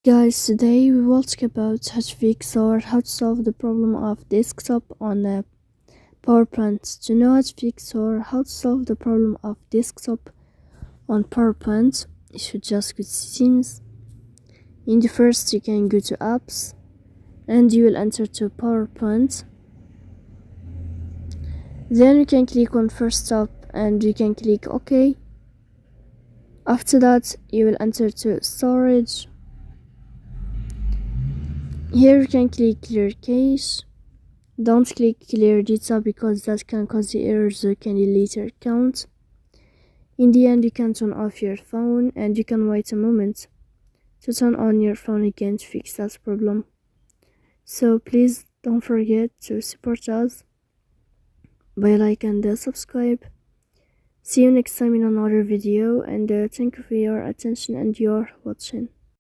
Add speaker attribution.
Speaker 1: Guys, today we will talk about how to fix or how to solve the problem of desktop on PowerPoint. To know how to fix or how to solve the problem of desktop on PowerPoint, you should just go to settings. In the first, you can go to apps and you will enter to PowerPoint. Then you can click on first stop and you can click OK. After that, you will enter to storage. Here you can click clear cache. Don't click clear data because that can cause the errors you can delete your account. In the end, you can turn off your phone and you can wait a moment to turn on your phone again to fix that problem. So please don't forget to support us by like and subscribe. See you next time in another video, and thank you for your attention and your watching.